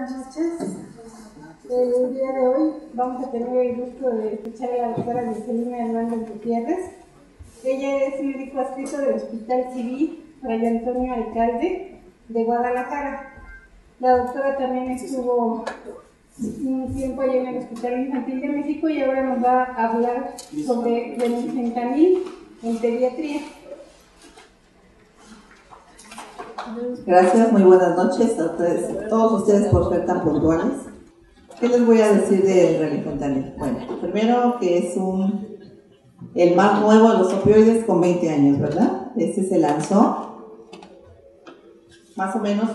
buenas noches. El día de hoy vamos a tener el gusto de escuchar a la doctora Jocelina Hernández Gutiérrez. Ella es médico adscrito del Hospital Civil Fray Antonio Alcalde de Guadalajara. La doctora también estuvo un tiempo allá en el Hospital Infantil de México y ahora nos va a hablar sobre remifentanil en pediatría. Gracias, muy buenas noches a todos ustedes por ser tan puntuales. ¿Qué les voy a decir del remifentanil? Bueno, primero que es el más nuevo de los opioides con 20 años, ¿verdad? Este se lanzó más o menos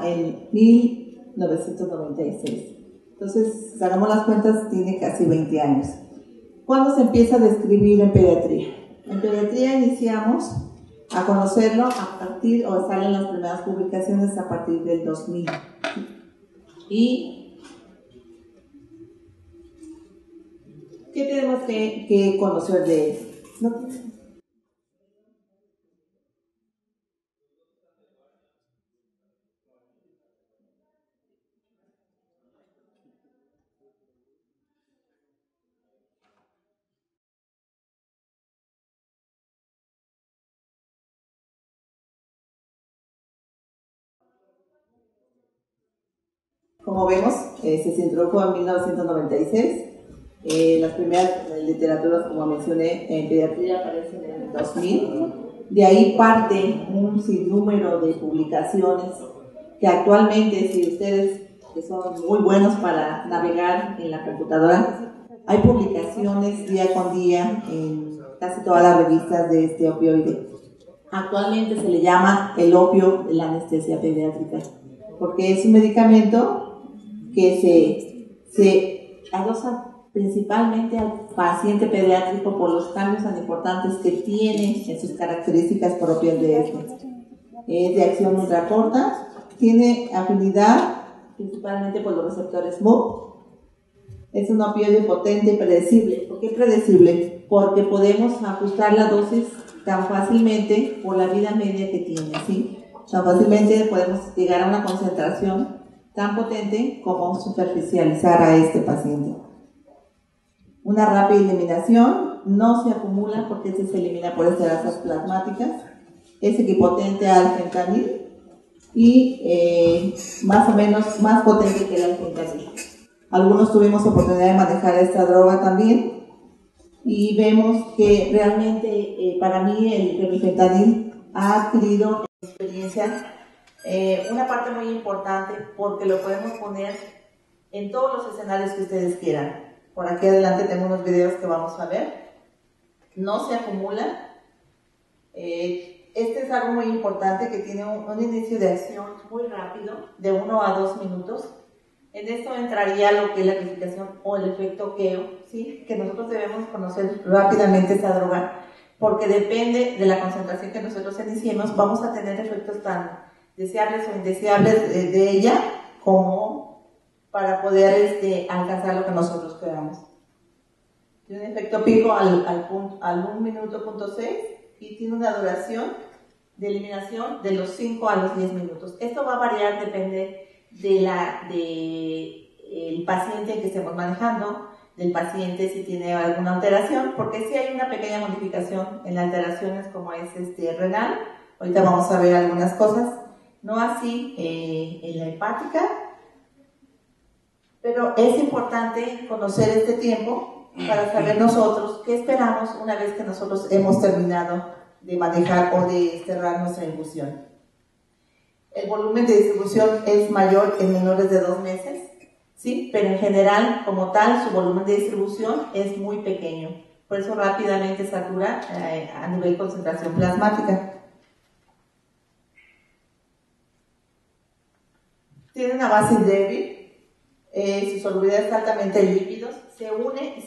en 1996. Entonces, si hagamos las cuentas, tiene casi 20 años. ¿Cuándo se empieza a describir en pediatría? En pediatría iniciamos a conocerlo a partir, o salen las primeras publicaciones a partir del 2000. ¿Y qué tenemos que conocer de él? Como vemos, se introdujo en 1996. Las primeras literaturas, como mencioné, en pediatría aparecen en el 2000. De ahí parte un sinnúmero de publicaciones que actualmente, si ustedes que son muy buenos para navegar en la computadora, hay publicaciones día con día en casi todas las revistas de este opioide. Actualmente se le llama el opio de la anestesia pediátrica, porque es un medicamento que se adosa principalmente al paciente pediátrico por los cambios tan importantes que tiene en sus características propias de este. Es de acción ultracorta, tiene afinidad principalmente por los receptores MUP. Es un opioide potente y predecible. ¿Por qué predecible? Porque podemos ajustar la dosis tan fácilmente por la vida media que tiene, ¿sí? Tan fácilmente podemos llegar a una concentración tan potente como superficializar a este paciente. Una rápida eliminación, no se acumula porque este se elimina por esterasas plasmáticas, es equipotente al fentanil y más o menos más potente que el fentanil. Algunos tuvimos oportunidad de manejar esta droga también y vemos que realmente para mí el remifentanil ha adquirido experiencia. Una parte muy importante porque lo podemos poner en todos los escenarios que ustedes quieran. Por aquí adelante tengo unos videos que vamos a ver. No se acumula. Este es algo muy importante que tiene un inicio de acción muy rápido, de 1 a 2 minutos. En esto entraría lo que es la clasificación o el efecto KEO, ¿sí? Que nosotros debemos conocer rápidamente esta droga, porque depende de la concentración que nosotros iniciemos, vamos a tener efectos tan deseables o indeseables de ella como para poder alcanzar lo que nosotros queramos. Tiene un efecto pico al 1 minuto punto 6 y tiene una duración de eliminación de los 5 a los 10 minutos. Esto va a variar, depende del paciente que estemos manejando, del paciente si tiene alguna alteración, porque si hay una pequeña modificación en las alteraciones como es renal. Ahorita vamos a ver algunas cosas. No así en la hepática, pero es importante conocer este tiempo para saber nosotros qué esperamos una vez que nosotros hemos terminado de manejar o de cerrar nuestra infusión. El volumen de distribución es mayor en menores de 2 meses, ¿sí? Pero en general, como tal, su volumen de distribución es muy pequeño. Por eso rápidamente satura a nivel concentración plasmática. Tiene una base débil, su solubilidad es altamente en lípidos, se une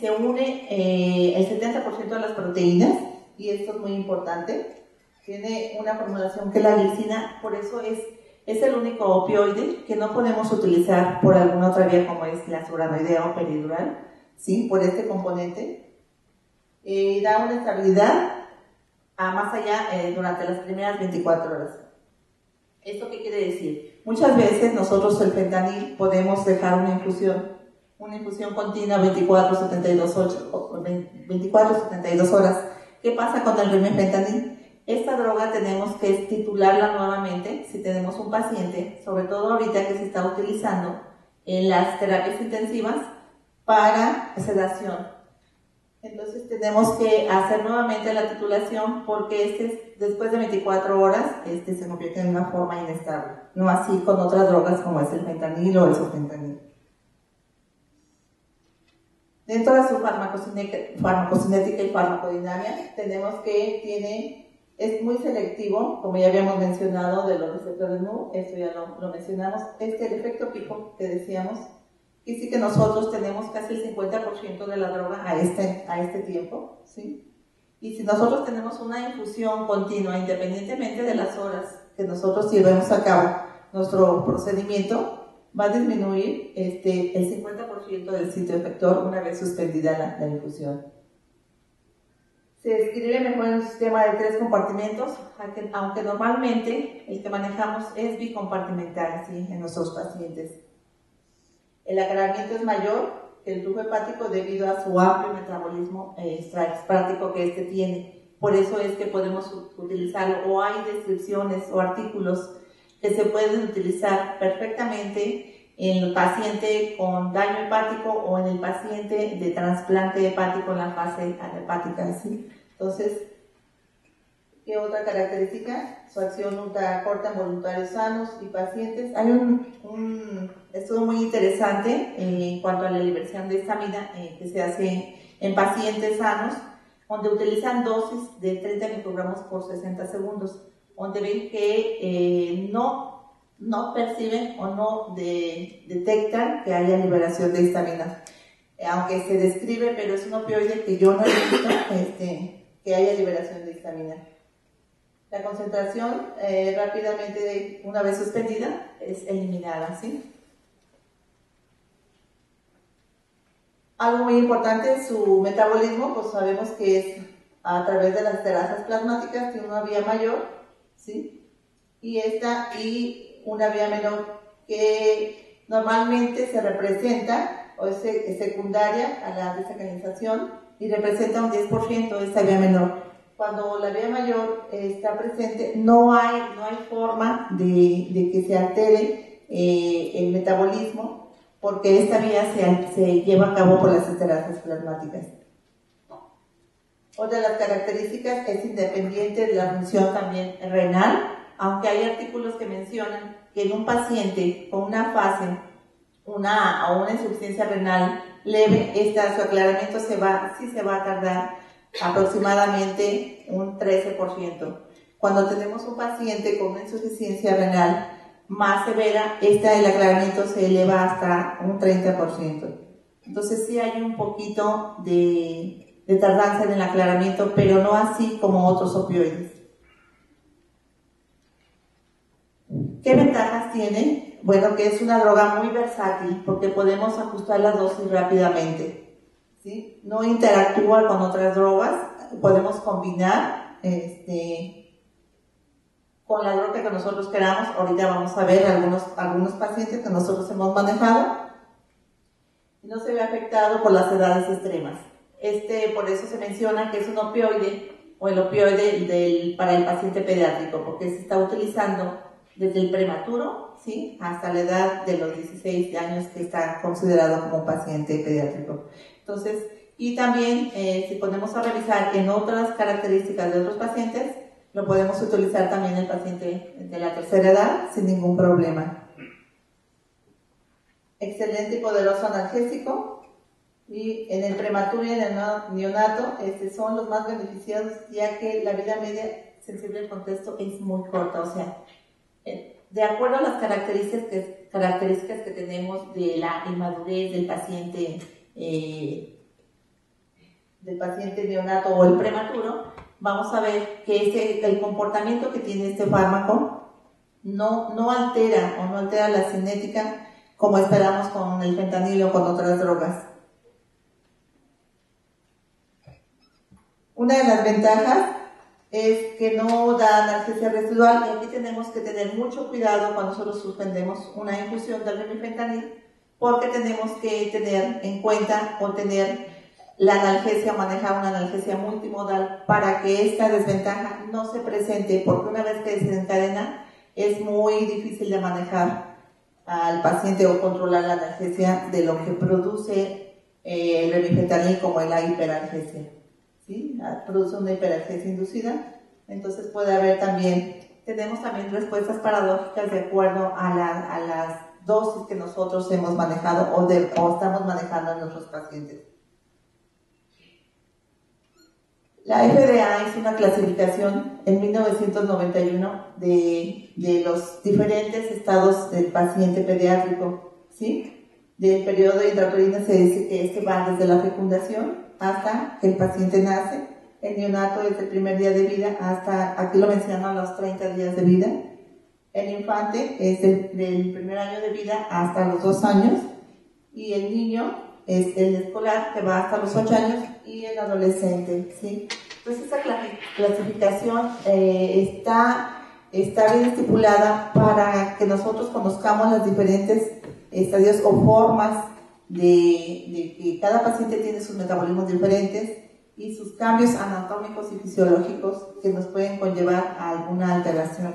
el 70% de las proteínas, y esto es muy importante. Tiene una formulación que es la glicina, por eso es el único opioide que no podemos utilizar por alguna otra vía como es la suprarrenal o peridural, ¿sí? Por este componente. Da una estabilidad a más allá durante las primeras 24 horas. ¿Esto qué quiere decir? Muchas veces nosotros el fentanil podemos dejar una infusión continua 24-72 horas. ¿Qué pasa con el rimenfentanil? Esta droga tenemos que titularla nuevamente si tenemos un paciente, sobre todo ahorita que se está utilizando en las terapias intensivas para sedación. Entonces tenemos que hacer nuevamente la titulación porque después de 24 horas se convierte en una forma inestable, no así con otras drogas como es el fentanil o el sofentanil. Dentro de su farmacocinética y farmacodinámica tenemos que es muy selectivo, como ya habíamos mencionado, de los receptores MU, esto ya lo mencionamos, el efecto pico que decíamos, y sí que nosotros tenemos casi el 50% de la droga a este tiempo, ¿sí? Y si nosotros tenemos una infusión continua, independientemente de las horas que nosotros llevemos a cabo nuestro procedimiento, va a disminuir el 50% del sitio efector una vez suspendida la infusión. Se describe mejor en un sistema de 3 compartimentos, aunque normalmente el que manejamos es bicompartimental, ¿sí? En nuestros pacientes. El aclaramiento es mayor que el flujo hepático debido a su amplio metabolismo extraespático que tiene. Por eso es que podemos utilizarlo, o hay descripciones o artículos que se pueden utilizar perfectamente en el paciente con daño hepático o en el paciente de trasplante hepático en la fase hepática, ¿sí? Entonces, ¿qué otra característica? Su acción ultracorta en voluntarios sanos y pacientes. Hay un estudio muy interesante en cuanto a la liberación de estamina que se hace en pacientes sanos, donde utilizan dosis de 30 microgramos por 60 segundos, donde ven que no perciben o no detectan que haya liberación de estamina. Aunque se describe, pero es un opioide que yo no he visto que haya liberación de estamina. La concentración rápidamente, una vez suspendida, es eliminada, ¿sí? Algo muy importante, su metabolismo, pues sabemos que es a través de las terrazas plasmáticas, tiene una vía mayor, ¿sí? Y una vía menor que normalmente se representa o es secundaria a la desacralización y representa un 10% de esta vía menor. Cuando la vía mayor está presente, no hay forma de que se altere el metabolismo, porque esta vía se lleva a cabo por las terrazas plasmáticas. Otra de las características es independiente de la función también renal, aunque hay artículos que mencionan que en un paciente con una fase o una insuficiencia renal leve, su aclaramiento sí se va a tardar aproximadamente un 13%. Cuando tenemos un paciente con una insuficiencia renal más severa, el aclaramiento se eleva hasta un 30%. Entonces sí hay un poquito de tardanza en el aclaramiento, pero no así como otros opioides. ¿Qué ventajas tiene? Bueno, que es una droga muy versátil porque podemos ajustar las dosis rápidamente, ¿sí? No interactúa con otras drogas, podemos combinar con la droga que nosotros queramos. Ahorita vamos a ver algunos pacientes que nosotros hemos manejado. No se ve afectado por las edades extremas. Por eso se menciona que es un opioide o el opioide para el paciente pediátrico, porque se está utilizando desde el prematuro, ¿sí? Hasta la edad de los 16 años que está considerado como un paciente pediátrico. Entonces, y también si ponemos a revisar en otras características de otros pacientes, lo podemos utilizar también en el paciente de la tercera edad sin ningún problema. Excelente y poderoso analgésico, y en el prematuro y en el neonato son los más beneficiados, ya que la vida media sensible al contexto es muy corta. O sea, de acuerdo a las características que tenemos de la inmadurez del paciente neonato o el prematuro, vamos a ver que el comportamiento que tiene este fármaco no altera la cinética como esperamos con el fentanilo o con otras drogas. Una de las ventajas es que no da analgesia residual, y aquí tenemos que tener mucho cuidado cuando nosotros suspendemos una infusión del remifentanil, porque tenemos que tener en cuenta o tener la analgesia, manejar una analgesia multimodal para que esta desventaja no se presente, porque una vez que se desencadena es muy difícil de manejar al paciente o controlar la analgesia de lo que produce el remifentanil, como es la hiperalgesia. ¿Sí? Produce una hiperalgesia inducida, entonces puede haber también, tenemos también respuestas paradójicas de acuerdo a las dosis que nosotros hemos manejado o estamos manejando en nuestros pacientes. La FDA hizo una clasificación en 1991 de los diferentes estados del paciente pediátrico, ¿sí? Del periodo de intrauterino se dice que este va desde la fecundación hasta que el paciente nace. El neonato desde el primer día de vida hasta, aquí lo mencionan, los 30 días de vida. El infante es del primer año de vida hasta los 2 años. Y el niño es el escolar, que va hasta los 8 años, y el adolescente, ¿sí? Entonces esa clasificación está bien estipulada para que nosotros conozcamos los diferentes estadios o formas de que cada paciente tiene sus metabolismos diferentes y sus cambios anatómicos y fisiológicos que nos pueden conllevar a alguna alteración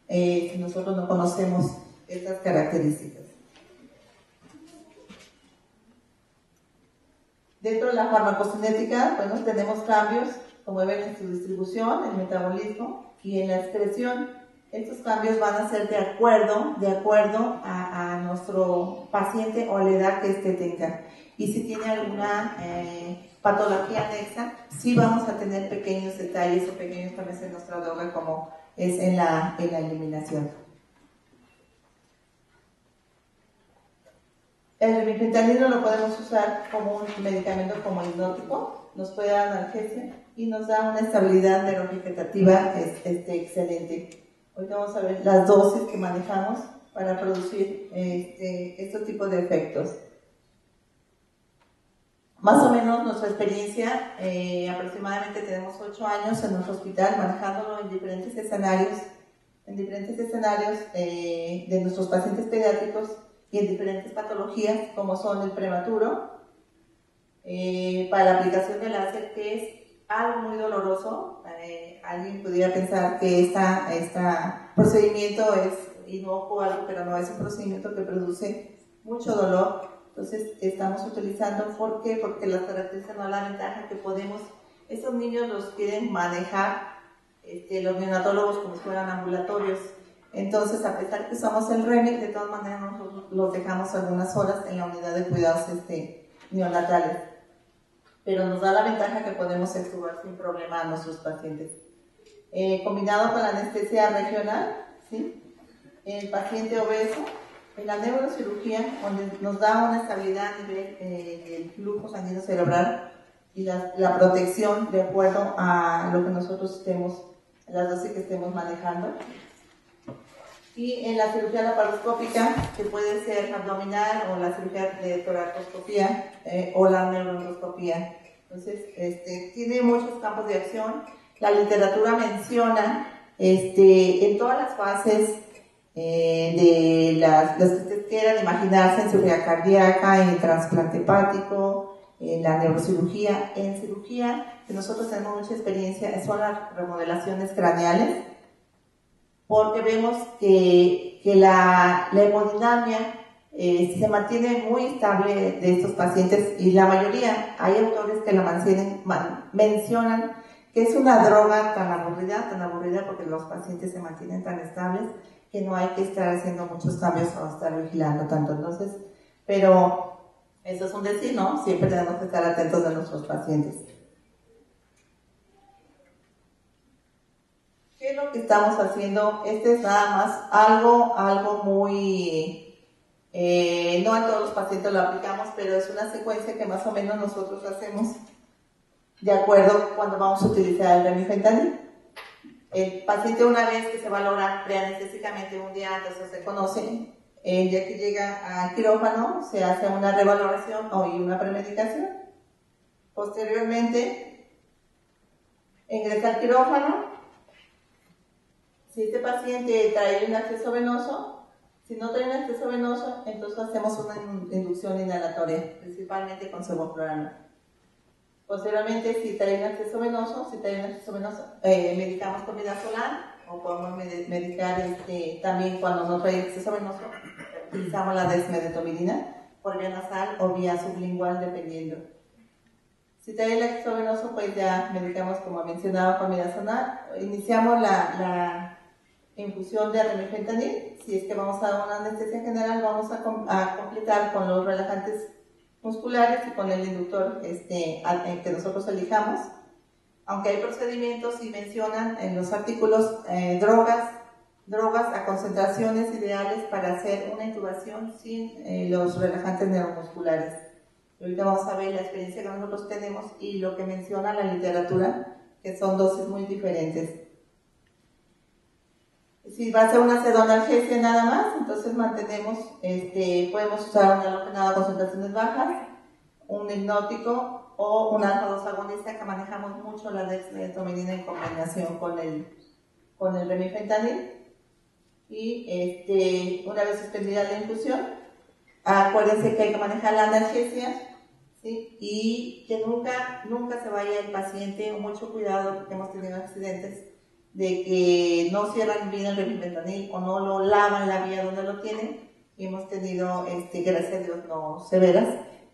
si nosotros no conocemos estas características. Dentro de la farmacocinética, bueno, tenemos cambios, como ven, en su distribución, el metabolismo y en la excreción. Estos cambios van a ser de acuerdo a nuestro paciente o a la edad que éste tenga. Y si tiene alguna patología anexa, sí vamos a tener pequeños detalles o pequeños cambios en nuestra droga, como es en la eliminación. El remifentanil lo podemos usar como un medicamento como hipnótico, nos puede dar analgesia y nos da una estabilidad neurovegetativa excelente. Hoy vamos a ver las dosis que manejamos para producir estos tipos de efectos. Más o menos nuestra experiencia, aproximadamente tenemos 8 años en nuestro hospital manejándolo en diferentes escenarios de nuestros pacientes pediátricos y en diferentes patologías, como son el prematuro, para la aplicación del láser, que es algo muy doloroso. Alguien pudiera pensar que este procedimiento es inocuo, pero no, es un procedimiento que produce mucho dolor. Entonces estamos utilizando, ¿por qué? Porque las características nos dan la ventaja que podemos, estos niños los quieren manejar los neonatólogos como si fueran ambulatorios. Entonces, a pesar que usamos el REMIC, de todas maneras nosotros los dejamos algunas horas en la unidad de cuidados neonatales. Pero nos da la ventaja que podemos extubar sin problema a nuestros pacientes. Combinado con la anestesia regional, ¿sí? El paciente obeso, en la neurocirugía, donde nos da una estabilidad a nivel del flujo sanguíneo cerebral y la protección de acuerdo a lo que nosotros estemos, las dosis que estemos manejando. Y en la cirugía laparoscópica, que puede ser abdominal o la cirugía de toracoscopía o la neuroendoscopía. Entonces, tiene muchos campos de acción. La literatura menciona en todas las fases de las que ustedes quieran imaginarse, en cirugía cardíaca, en trasplante hepático, en la neurocirugía, en cirugía, que nosotros tenemos mucha experiencia, son las remodelaciones craneales, porque vemos que la hemodinamia se mantiene muy estable de estos pacientes, y la mayoría, hay autores que la mencionan que es una droga tan aburrida porque los pacientes se mantienen tan estables que no hay que estar haciendo muchos cambios o estar vigilando tanto. Entonces, pero eso es un decir, ¿no? Siempre tenemos que estar atentos de nuestros pacientes. ¿Qué es lo que estamos haciendo? Es nada más algo muy... no a todos los pacientes lo aplicamos, pero es una secuencia que más o menos nosotros hacemos de acuerdo cuando vamos a utilizar el remifentanil. El paciente, una vez que se valora preanestésicamente un día antes, o se conoce, el día que llega al quirófano, se hace una revaloración y una premedicación. Posteriormente, ingresa al quirófano, Si este paciente trae un acceso venoso, si no trae un acceso venoso, entonces hacemos una inducción inhalatoria, principalmente con sevoflurano. Posteriormente, si trae un acceso venoso, medicamos con midazolam, o podemos medicar también cuando no trae acceso venoso, utilizamos la desmedetomidina por vía nasal o vía sublingual, dependiendo. Si trae el acceso venoso, pues ya medicamos, como mencionaba, con midazolam. Iniciamos la infusión de remifentanil. Si es que vamos a dar una anestesia general, vamos a completar con los relajantes musculares y con el inductor que nosotros elijamos. Aunque hay procedimientos y mencionan en los artículos drogas a concentraciones ideales para hacer una intubación sin los relajantes neuromusculares. Ahorita vamos a ver la experiencia que nosotros tenemos y lo que menciona la literatura, que son dosis muy diferentes. Si va a ser una pseudoanalgesia nada más, entonces mantenemos, podemos usar un halogenado a concentraciones bajas, un hipnótico o un alfa-2 agonista, que manejamos mucho la dexmedetomidina en combinación con el remifentanil. Y una vez suspendida la infusión, acuérdense que hay que manejar la analgesia, ¿sí? Y que nunca se vaya el paciente, o mucho cuidado, porque hemos tenido accidentes de que no cierran bien el remifentanil o no lo lavan la vía donde lo tienen, y hemos tenido, gracias a Dios, no severas,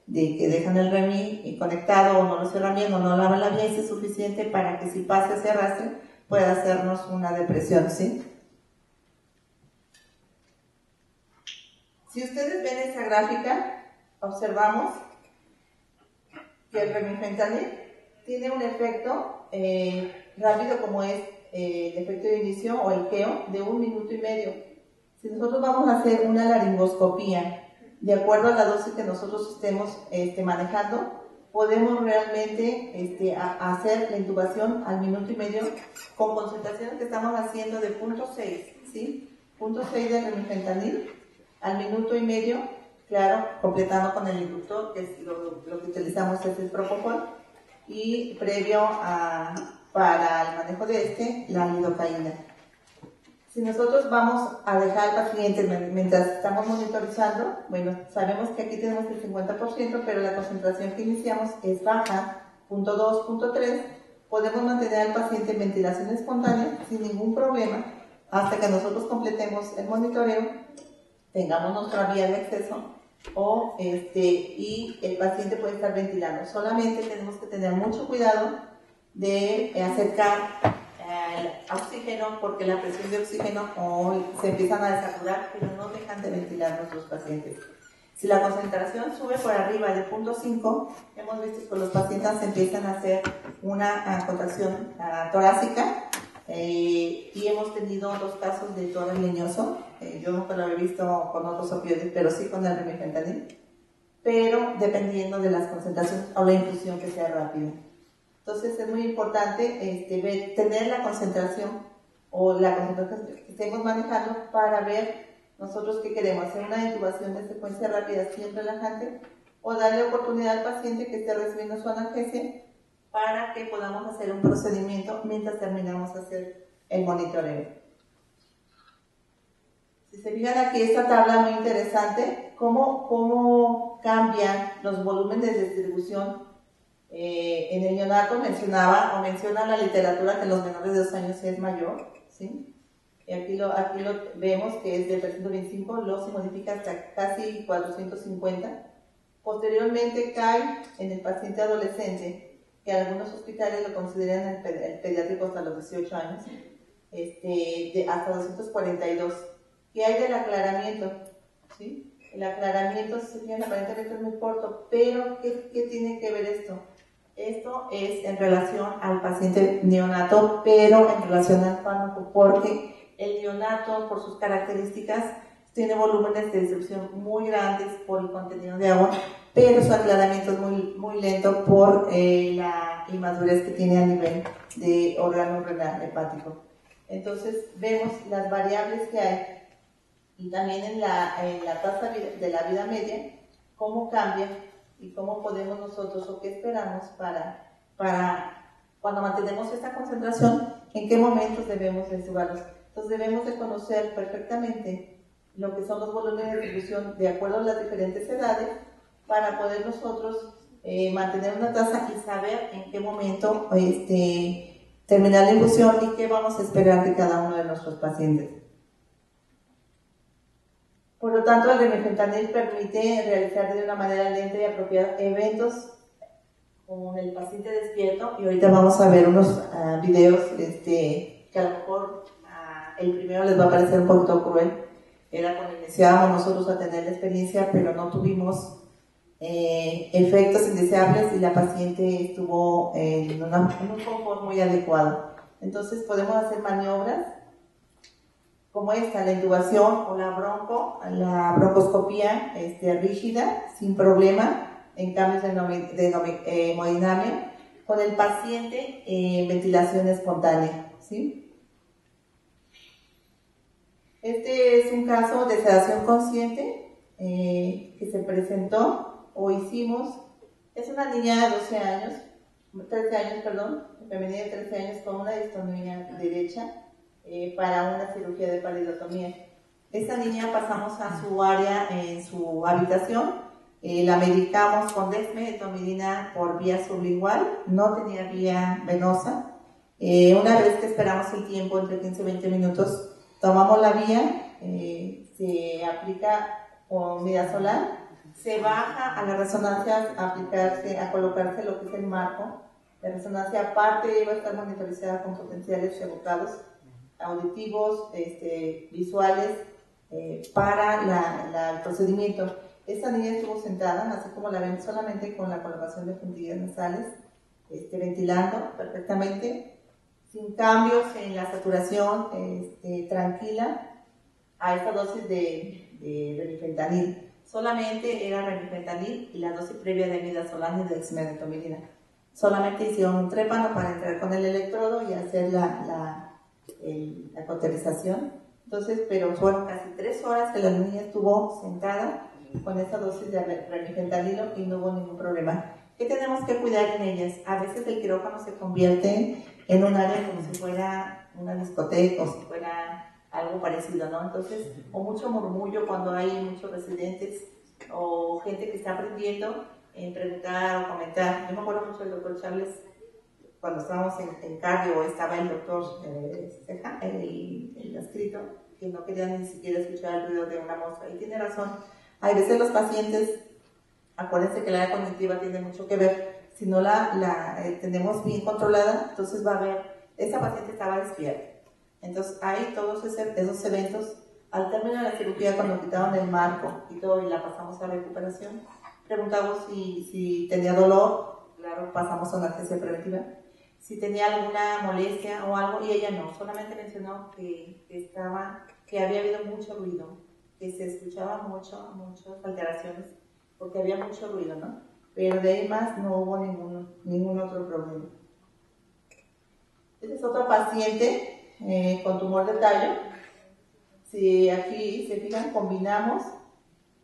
de que dejan el remi conectado o no lo cierran bien o no lavan la vía, y eso es suficiente para que si pase ese arrastre pueda hacernos una depresión, ¿sí? Si ustedes ven esa gráfica, observamos que el remifentanil tiene un efecto rápido, como es el efecto de inicio o el KEO, de 1 minuto y medio. Si nosotros vamos a hacer una laringoscopía, de acuerdo a la dosis que nosotros estemos manejando, podemos realmente hacer la intubación al minuto y medio con concentraciones que estamos haciendo de 0.6, ¿sí? 0.6 de remifentanil al minuto y medio, claro, completando con el inductor, que es lo que utilizamos, es el propofol, y previo para el manejo de la lidocaína. Si nosotros vamos a dejar al paciente mientras estamos monitorizando, bueno, sabemos que aquí tenemos el 50%, pero la concentración que iniciamos es baja, 0.2, 0.3, podemos mantener al paciente en ventilación espontánea sin ningún problema hasta que nosotros completemos el monitoreo, tengamos nuestra vía de acceso y el paciente puede estar ventilando. Solamente tenemos que tener mucho cuidado de acercar el oxígeno, porque la presión de oxígeno se empiezan a desaturar, pero no dejan de ventilar nuestros pacientes. Si la concentración sube por arriba de 0.5, hemos visto que los pacientes empiezan a hacer una contracción torácica, y hemos tenido 2 casos de tórax leñoso. Yo nunca lo he visto con otros opioides, pero sí con el remifentanil, pero dependiendo de las concentraciones o la infusión que sea rápida. Entonces es muy importante tener la concentración o la concentración que estemos manejando para ver nosotros qué queremos, hacer una intubación de secuencia rápida sin relajante, o darle oportunidad al paciente que esté recibiendo su analgesia para que podamos hacer un procedimiento mientras terminamos de hacer el monitoreo. Si se fijan aquí, esta tabla muy interesante, cómo cambian los volúmenes de distribución. En el neonato menciona la literatura que en los menores de 2 años es mayor, ¿sí? Y aquí lo vemos que es de 325, luego se modifica hasta casi 450. Posteriormente cae en el paciente adolescente, que algunos hospitales lo consideran el pediátrico hasta los 18 años, hasta 242. ¿Qué hay del aclaramiento? ¿Sí? El aclaramiento, aparentemente es muy corto, pero ¿qué tiene que ver esto? Esto es en relación al paciente neonato, pero en relación al fármaco, porque el neonato, por sus características, tiene volúmenes de distribución muy grandes por el contenido de agua, pero su aclaramiento es muy lento por la inmadurez que tiene a nivel de órgano renal hepático. Entonces vemos las variables que hay, y también en la tasa de la vida media, cómo cambia y cómo podemos nosotros, o qué esperamos para cuando mantenemos esta concentración, en qué momentos debemos intubarlos. Entonces debemos de conocer perfectamente lo que son los volúmenes de distribución de acuerdo a las diferentes edades para poder nosotros mantener una tasa y saber en qué momento terminar la infusión y qué vamos a esperar de cada uno de nuestros pacientes. Por lo tanto, el remifentanil permite realizar de una manera lenta y apropiada eventos con el paciente despierto, y ahorita vamos a ver unos videos que a lo mejor el primero les va a parecer un poquito cruel. Era cuando iniciábamos nosotros a tener la experiencia, pero no tuvimos efectos indeseables y la paciente estuvo en un confort muy adecuado. Entonces podemos hacer maniobras como esta, la intubación o la broncoscopía rígida, sin problema, en cambios de hemodinamia, con el paciente en ventilación espontánea, ¿sí? Este es un caso de sedación consciente que se presentó o hicimos. Es una niña de 13 años, femenina de 13 años con una distonía derecha para una cirugía de palidotomía. Esta niña pasamos a su área en su habitación, la medicamos con dexmedetomidina por vía sublingual, no tenía vía venosa. Una vez que esperamos el tiempo, entre 15 y 20 minutos, tomamos la vía, se aplica con midazolam, se baja a la resonancia a colocarse lo que es el marco. La resonancia aparte va a estar monitorizada con potenciales evocados auditivos, visuales, para el procedimiento. Esta niña estuvo sentada, así como la ven, solamente con la colocación de fundillas nasales, ventilando perfectamente, sin cambios en la saturación, tranquila, a esta dosis de remifentanil. Solamente era remifentanil y la dosis previa de midazolam y de dexmedetomidina. Solamente hicieron un trépano para entrar con el electrodo y hacer la cauterización. Entonces, pero fueron casi 3 horas que la niña estuvo sentada con esa dosis de remifentanilo y no hubo ningún problema. ¿Qué tenemos que cuidar en ellas? A veces el quirófano se convierte en un área como si fuera una discoteca o si fuera algo parecido, ¿no? Entonces, o mucho murmullo cuando hay muchos residentes o gente que está aprendiendo en preguntar o comentar. Yo me acuerdo mucho del doctor Charles cuando estábamos en cardio, estaba el doctor Ceja, el escrito, que no quería ni siquiera escuchar el ruido de una mosca. Y tiene razón, hay veces los pacientes, acuérdense que la área cognitiva tiene mucho que ver, si no la tenemos bien controlada, entonces va a ver, esa paciente estaba despierta. Entonces hay todos esos eventos. Al término de la cirugía, cuando quitaron el marco y todo y la pasamos a recuperación, preguntamos si tenía dolor, claro, pasamos a analgesia preventiva, si tenía alguna molestia o algo, y ella no, solamente mencionó que había habido mucho ruido, que se escuchaba muchas alteraciones, porque había mucho ruido, ¿no? Pero de ahí más no hubo ningún otro problema. Este es otro paciente con tumor de tallo. Si aquí se fijan, combinamos,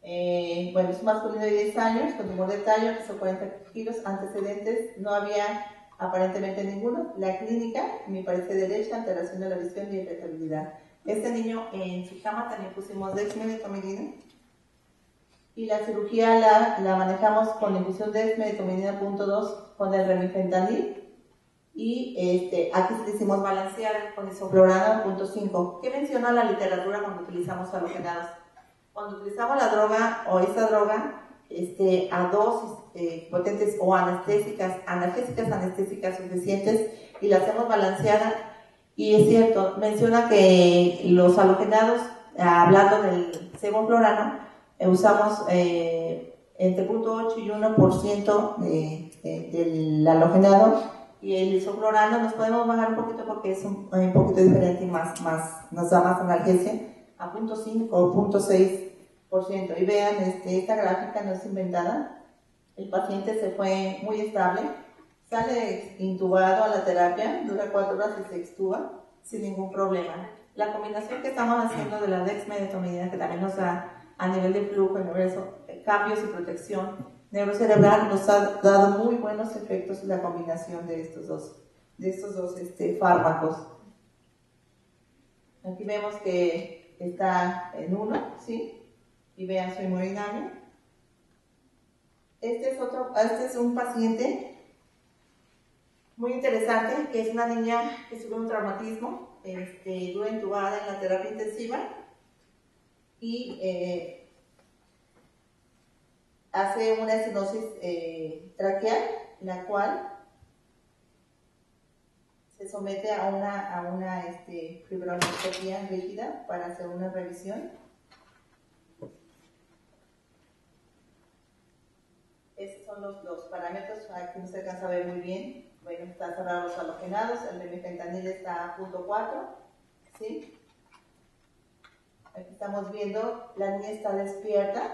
bueno, es un masculino de 10 años con tumor de tallo, pesó 40 kilos, antecedentes, no había aparentemente ninguno. La clínica, me parece derecha, alteración de la visión y irritabilidad. Este niño en su cama también pusimos dexmedetomidina y la cirugía la manejamos con la infusión de dexmedetomidina .2 con el remifentanil y aquí le hicimos balancear con isoflurana .5. ¿Qué menciona la literatura cuando utilizamos halogenados? Cuando utilizamos la droga o esta droga a dosis potentes o analgésicas suficientes y la hacemos balanceada, y es cierto, menciona que los halogenados, hablando del sevoflurano, usamos entre 0.8 y 1% del halogenado, y el isoflurano nos podemos bajar un poquito porque es un poquito diferente y nos da más analgesia, a 0.5 o 0.6%. Y vean, esta gráfica no es inventada, el paciente se fue muy estable, sale intubado a la terapia, dura 4 horas y se extuba sin ningún problema. La combinación que estamos haciendo de la dexmedetomidina, que también nos da a nivel de flujo, cambios y protección neurocerebral, nos ha dado muy buenos efectos la combinación de estos dos fármacos. Aquí vemos que está en 1, ¿sí? Y vean su hemodinamia. Este es un paciente muy interesante, que es una niña que sufrió un traumatismo, estuvo entubada en la terapia intensiva y hace una estenosis traqueal, la cual se somete a una fibronoscopía rígida para hacer una revisión. Estos son los parámetros, aquí no se alcanza a ver muy bien. Bueno, están cerrados los halogenados, el remifentanil está a 0.4, ¿sí? Aquí estamos viendo, la niña está despierta.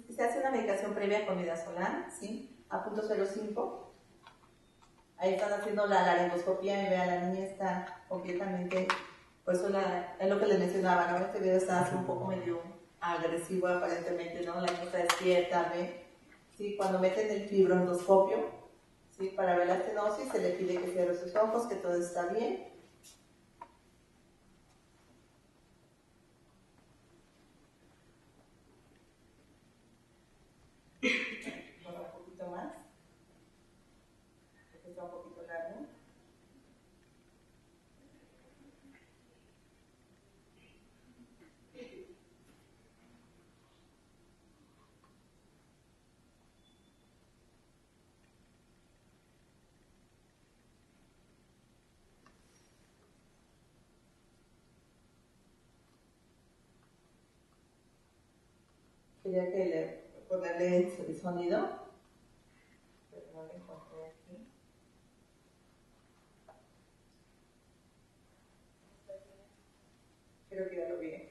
Se hace una medicación previa con midazolam, ¿sí? A 0.05. Ahí están haciendo la laringoscopía y vean, la niña está completamente, por eso es lo que les mencionaba, ¿no? Este video está así un poco medio agresivo aparentemente, ¿no? La niña está despierta, ¿ve? ¿Sí? Cuando meten el fibroendoscopio, ¿sí? Para ver la estenosis, se le pide que cierre sus ojos, que todo está bien. Bueno, un poquito más. Este está un poquito largo. Quería ponerle el sonido, pero no lo encontré aquí. Creo que ya lo vi.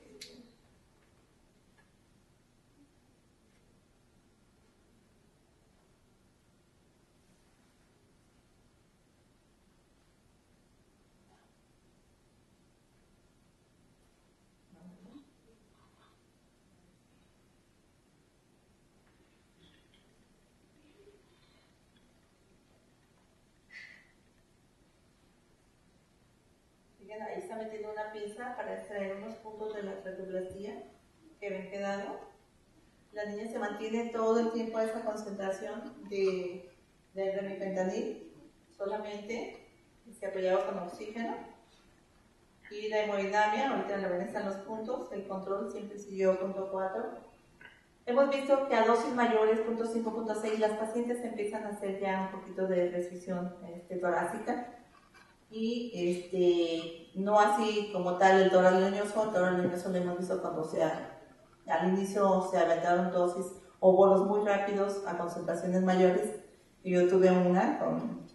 Fíjense, ahí está metiendo una pinza para extraer unos puntos de la traqueoplastía que ven quedado. La niña se mantiene todo el tiempo a esa concentración de remifentanil, solamente se apoyaba con oxígeno. Y la hemodinamia, ahorita la ven, están los puntos, el control siempre siguió 0.4. Hemos visto que a dosis mayores, 0.5, 0.6, las pacientes empiezan a hacer ya un poquito de restricción torácica. Y no así como tal el toral leñoso. El toral leñoso lo hemos visto cuando al inicio se aventaron dosis o bolos muy rápidos a concentraciones mayores. Y yo tuve una,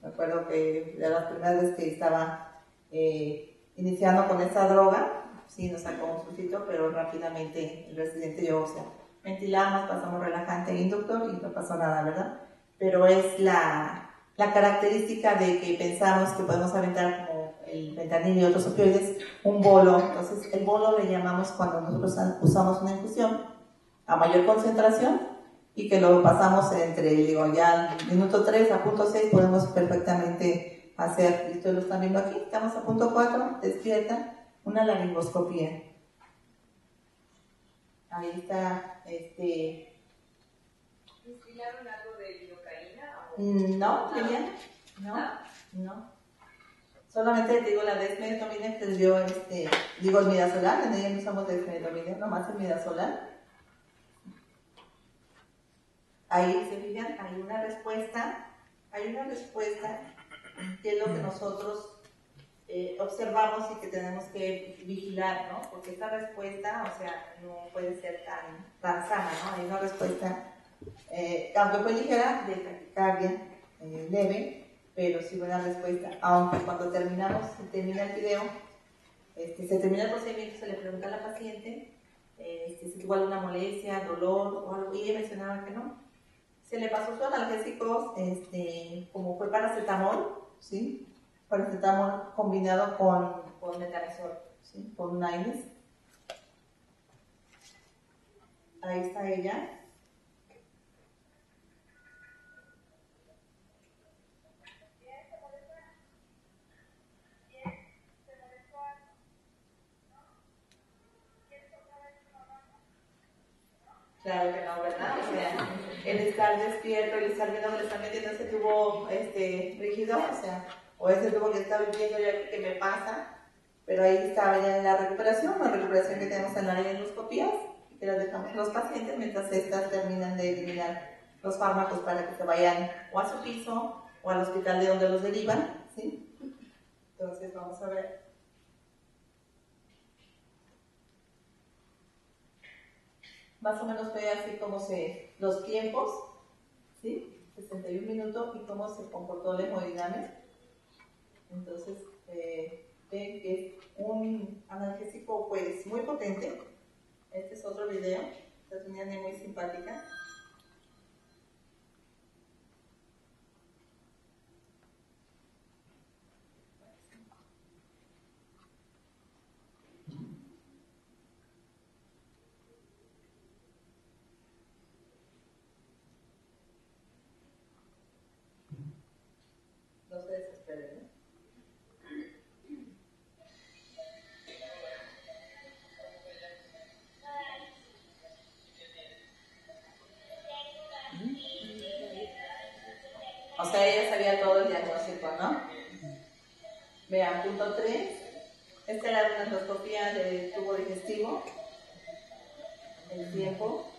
me acuerdo que de las primeras veces que estaba iniciando con esta droga, sí nos sacó un sustito, pero rápidamente el residente y yo, ventilamos, pasamos relajante e inductor y no pasó nada, ¿verdad? Pero es la característica de que pensamos que podemos aventar como el fentanil y otros opioides, un bolo. Entonces, el bolo le llamamos cuando nosotros usamos una infusión a mayor concentración y que lo pasamos entre, ya minuto 3 a punto 6 podemos perfectamente hacer, y ustedes lo están viendo aquí, estamos a punto 4, despierta, una laringoscopía. Ahí está, ¿Instilaron algo de lidocaína? No, Liliana, no. Solamente te digo la desmedetomina que dio, el midazolam, en ella no usamos desmedetomina, nomás el midazolam. Ahí se fijan, hay una respuesta que es lo que nosotros observamos y que tenemos que vigilar, ¿no? Porque esta respuesta, no puede ser tan sana, ¿no? Hay una respuesta, aunque fue ligera, de taquicardia leve, pero sí buena respuesta. Aunque cuando termina el video, se termina el procedimiento, se le pregunta a la paciente si tuvo alguna molestia, dolor o algo, y ella mencionaba que no. Se le pasó su analgésicos, como fue paracetamol, ¿sí? Paracetamol combinado con metamizol, ¿sí? Con Nailes. Ahí está ella. Claro que no, ¿verdad? O sea, el estar despierto, el estar viendo que le están metiendo ese tubo rígido, o sea, o ese tubo que está viendo yo aquí que me pasa, pero ahí está ya en la recuperación que tenemos en la endoscopías, que las dejamos a los pacientes mientras estas terminan de eliminar los fármacos para que se vayan o a su piso o al hospital de donde los derivan, ¿sí? Entonces vamos a ver. Más o menos ve así como los tiempos, ¿sí? 61 minutos y cómo se comportó la hemodinámica. Entonces, ven que es un analgésico pues muy potente. Este es otro video, esta es una niña muy simpática. No se desesperen, ¿eh? O sea, ella sabía todo el diagnóstico, ¿no? Vean, punto 3. Esta era una endoscopía de tubo digestivo. El tiempo.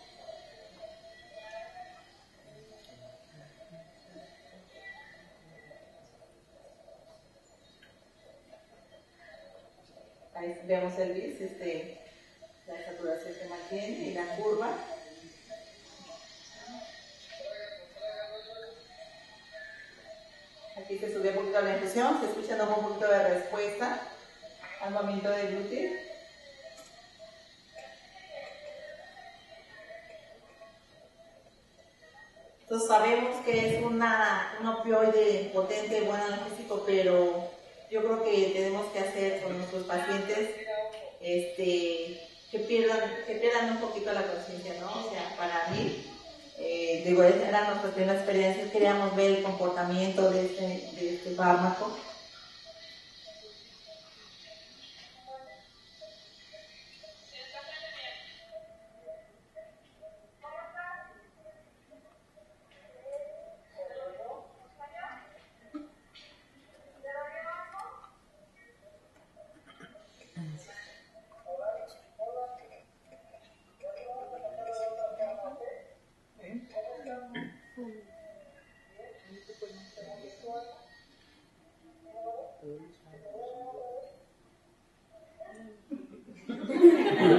Ahí vemos el BIS, la saturación que mantiene y la curva. Aquí se subió un poquito la infusión, se escucha un poquito de respuesta al momento del glúteo. Entonces sabemos que es un opioide potente, buen analgésico, pero yo creo que tenemos que hacer con nuestros pacientes que pierdan un poquito la conciencia, ¿no? O sea, para mí, eran nuestras primeras experiencias, queríamos ver el comportamiento de este fármaco.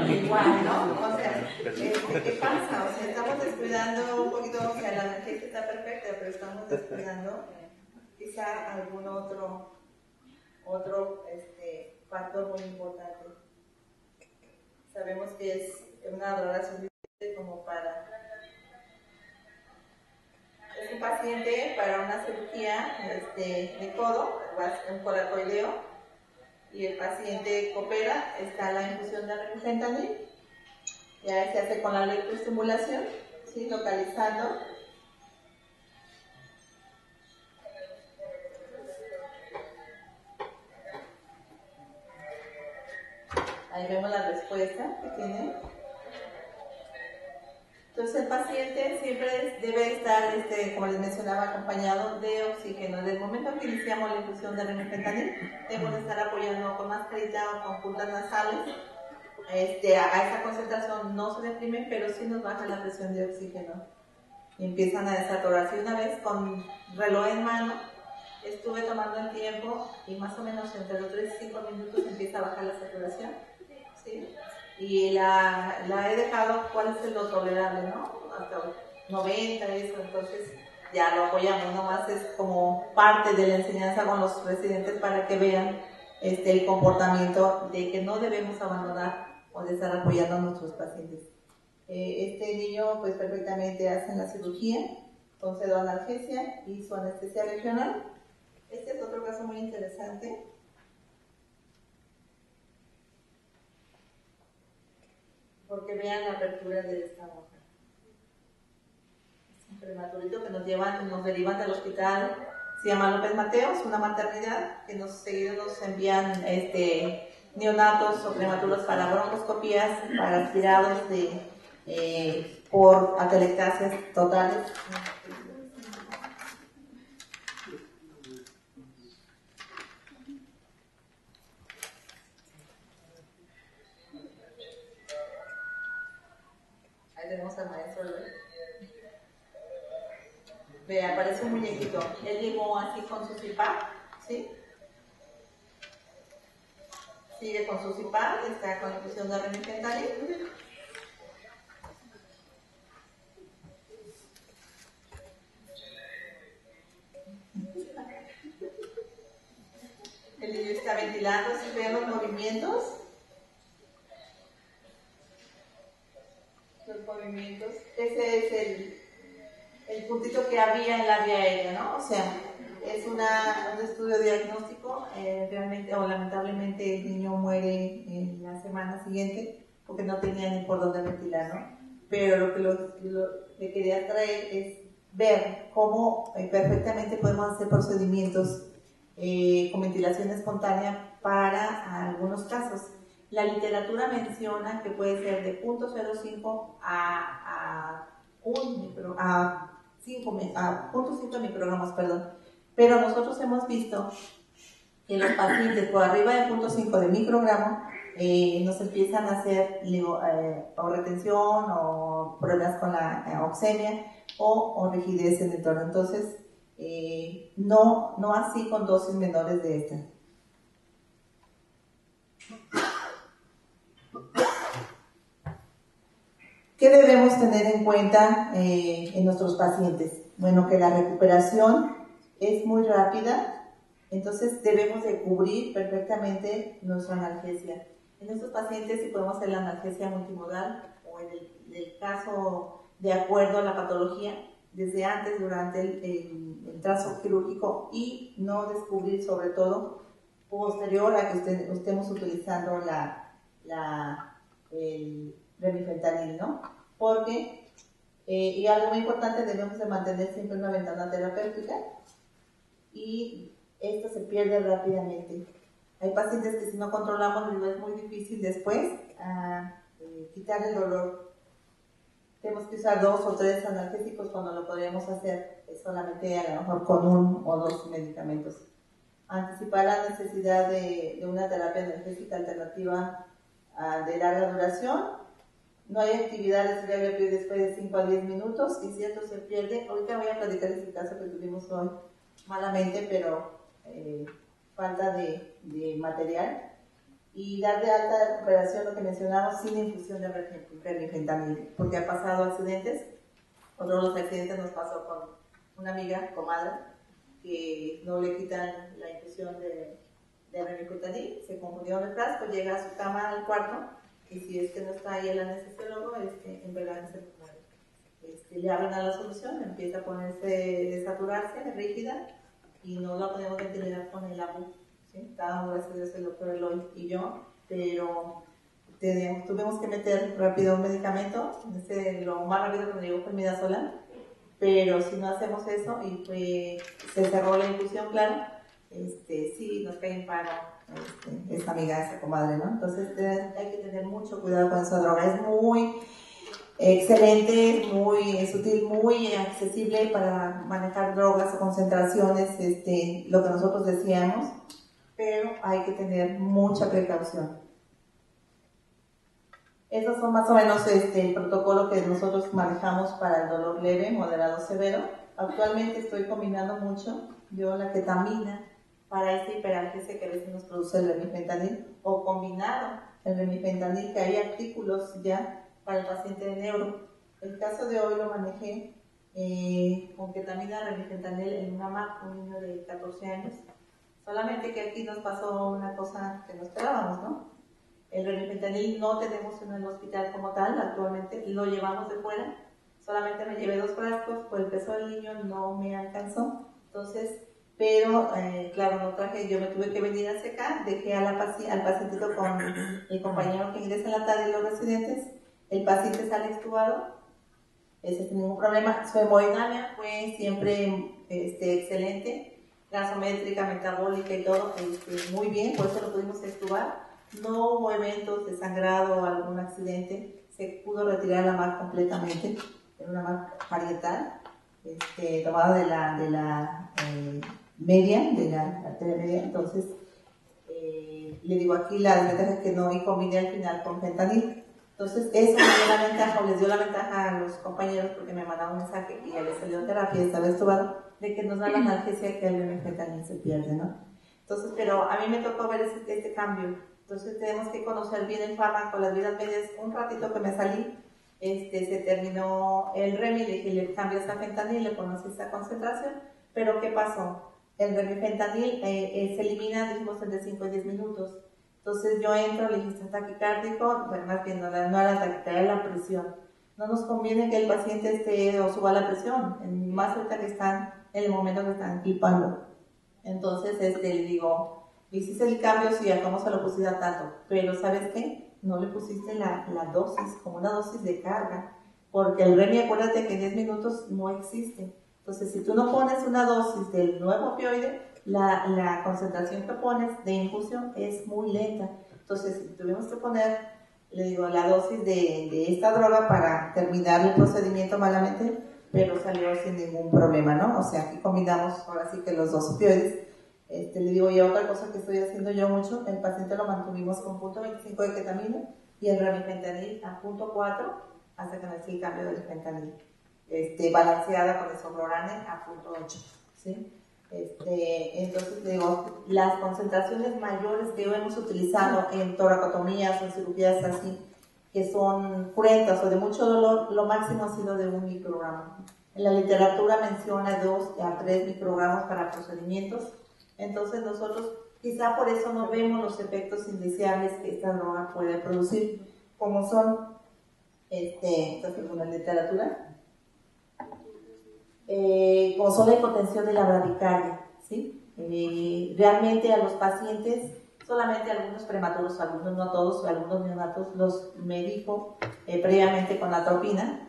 Igual, ¿no? O sea, ¿qué pasa? O sea, estamos descuidando un poquito, o sea, la analgesia está perfecta, pero estamos descuidando quizá algún otro factor muy importante. Sabemos que es una droga suficiente como para... Es un paciente para una cirugía de codo, un coracoideo, y el paciente coopera, está la infusión de remifentanil, ya se hace con la electroestimulación, ¿sí? Localizando. Ahí vemos la respuesta que tiene. Entonces el paciente siempre debe estar, como les mencionaba, acompañado de oxígeno. Desde el momento que iniciamos la infusión de remifentanil, debemos estar apoyando con mascarilla o con puntas nasales. A esa concentración no se deprime, pero sí nos baja la presión de oxígeno. Y empiezan a desatorarse. Una vez con reloj en mano, estuve tomando el tiempo y más o menos entre los 3 y 5 minutos empieza a bajar la saturación, ¿sí? Y la he dejado, ¿cuál es lo tolerable, no? Hasta 90, eso, entonces ya lo apoyamos, nomás es como parte de la enseñanza con los residentes para que vean el comportamiento de que no debemos abandonar o de estar apoyando a nuestros pacientes. Este niño pues perfectamente hace la cirugía con pseudoanalgesia y su anestesia regional. Este es otro caso muy interesante. Porque vean la apertura de esta hoja. Es un prematurito que nos derivan del hospital, se llama López Mateos, una maternidad que seguido nos envían neonatos o prematuros para broncoscopías, para aspirados por atelectasias totales. Ahí tenemos al maestro Luis. Ve, aparece un muñequito. Él llegó así con su cipá, ¿sí? Sigue con su cipá, está con la infusión de remifentanil. El niño está ventilando, si ven los movimientos. Los movimientos. Ese es el puntito que había en la vía aérea, ¿no? O sea, es un estudio diagnóstico, realmente o lamentablemente el niño muere en la semana siguiente porque no tenía ni por dónde ventilar, ¿no? Pero lo que quería traer es ver cómo perfectamente podemos hacer procedimientos con ventilación espontánea para algunos casos. La literatura menciona que puede ser de 0.05 a 0.5 microgramos, perdón. Pero nosotros hemos visto que los pacientes por arriba de 0.5 de microgramo nos empiezan a hacer o retención o problemas con la oxemia o rigidez en el entorno. Entonces, no así con dosis menores de esta. ¿Qué debemos tener en cuenta en nuestros pacientes? Bueno, que la recuperación es muy rápida, entonces debemos de cubrir perfectamente nuestra analgesia. En estos pacientes, si podemos hacer la analgesia multimodal o en el caso de acuerdo a la patología, desde antes, durante el trazo quirúrgico y no descubrir sobre todo posterior a que estemos utilizando el remifentanil, ¿no? Porque, y algo muy importante, debemos de mantener siempre una ventana terapéutica y esta se pierde rápidamente. Hay pacientes que si no controlamos es muy difícil después quitar el dolor. Tenemos que usar 2 o 3 analgésicos cuando lo podríamos hacer solamente a lo mejor con 1 o 2 medicamentos. Anticipar la necesidad de una terapia analgésica alternativa de larga duración. No hay actividades diarias después de 5 a 10 minutos y si esto se pierde, ahorita voy a platicar el caso que tuvimos hoy malamente, pero falta de material y dar de alta de recuperación lo que mencionamos sin infusión de remifentanil, porque ha pasado accidentes. Otro de los accidentes nos pasó con una amiga, comadre, que no le quitan la infusión de remifentanil, se confundió en el frasco, llega a su cama al cuarto y si es que no está ahí el anestesiólogo, en verdad se muere. Le abren a la solución, empieza a ponerse, saturarse, rígida, y no la podemos ventilar con el ABU. ¿Sí? Estábamos, gracias a Dios, el doctor Eloy y yo, pero tuvimos que meter rápido un medicamento, lo más rápido que me llegó fue midazolam, pero si no hacemos eso y se cerró la infusión, claro, sí nos cae en paro esa amiga, esa comadre, ¿no? Entonces hay que tener mucho cuidado con esa droga, es muy excelente, muy sutil, muy accesible para manejar drogas o concentraciones, lo que nosotros decíamos, pero hay que tener mucha precaución. Esos son más o menos el protocolo que nosotros manejamos para el dolor leve, moderado, severo. Actualmente estoy combinando mucho yo la ketamina para esta hiperalgesia que a veces nos produce el remifentanil, o combinado el remifentanil, que hay artículos ya para el paciente de neuro. El caso de hoy lo manejé con ketamina, remifentanil en una MAC, un niño de 14 años. Solamente que aquí nos pasó una cosa que no esperábamos, ¿no? El remifentanil no tenemos en el hospital como tal, actualmente lo llevamos de fuera. Solamente me llevé 2 frascos, por el peso del niño no me alcanzó. Entonces, pero claro, no traje, yo me tuve que venir hacia acá, dejé al pacientito con el compañero que ingresa en la tarde y los residentes. El paciente sale extubado, ese sin ningún problema. Su hemodinamia fue siempre excelente, gasométrica, metabólica y todo, muy bien, por eso lo pudimos extubar. No hubo eventos de sangrado o algún accidente, se pudo retirar la MAC completamente, era una MAC parietal, tomada de la media, de la arteria media. Entonces, le digo aquí la desventaja es que no y combiné al final con fentanil. Entonces, eso me dio la ventaja, o les dio la ventaja a los compañeros, porque me mandaron un mensaje y ya les salió terapia, esta vez tomado, de que nos da la analgesia que el fentanil se pierde, ¿no? Entonces, pero a mí me tocó ver este cambio. Entonces, tenemos que conocer bien el fármaco, las vidas medias. Un ratito que me salí, se terminó el Remi, le dije, le cambias a fentanil, le pones esa concentración, pero ¿qué pasó? El remifentanil se elimina, dijimos, en de 5 a 10 minutos. Entonces yo entro, le dije, está taquicárdico, bueno, más bien no era taquicardia, era la presión. No nos conviene que el paciente esté o suba la presión, más ahorita que están en el momento que están clipando. Entonces le digo, hiciste el cambio, sí, ¿cómo se lo pusiste a tanto? Pero ¿sabes qué? No le pusiste la dosis, como una dosis de carga, porque el Remi, acuérdate que en 10 minutos no existe. Entonces, si tú no pones una dosis del nuevo opioide, la concentración que pones de infusión es muy lenta. Entonces, si tuvimos que poner, le digo, la dosis de esta droga para terminar el procedimiento malamente, pero salió sin ningún problema, ¿no? O sea, aquí combinamos ahora sí que los dos opioides. Le digo, y otra cosa que estoy haciendo yo mucho, el paciente lo mantuvimos con 0.25 de ketamina y el remifentanil a 0.4 hasta que me hice el cambio del fentanil. Balanceada con el sobrorane a 0.8, ¿sí? Entonces, digo, las concentraciones mayores que hemos utilizado en toracotomías o en cirugías así, que son cruentas o de mucho dolor, lo máximo ha sido de 1 microgramo. En la literatura menciona 2 a 3 microgramos para procedimientos. Entonces, nosotros quizá por eso no vemos los efectos indeseables que esta droga puede producir, como son, según la literatura, como son la hipotensión de la bradicardia, ¿sí? Realmente a los pacientes, solamente algunos prematuros, algunos no todos, algunos neonatos, los me dijo previamente con atropina,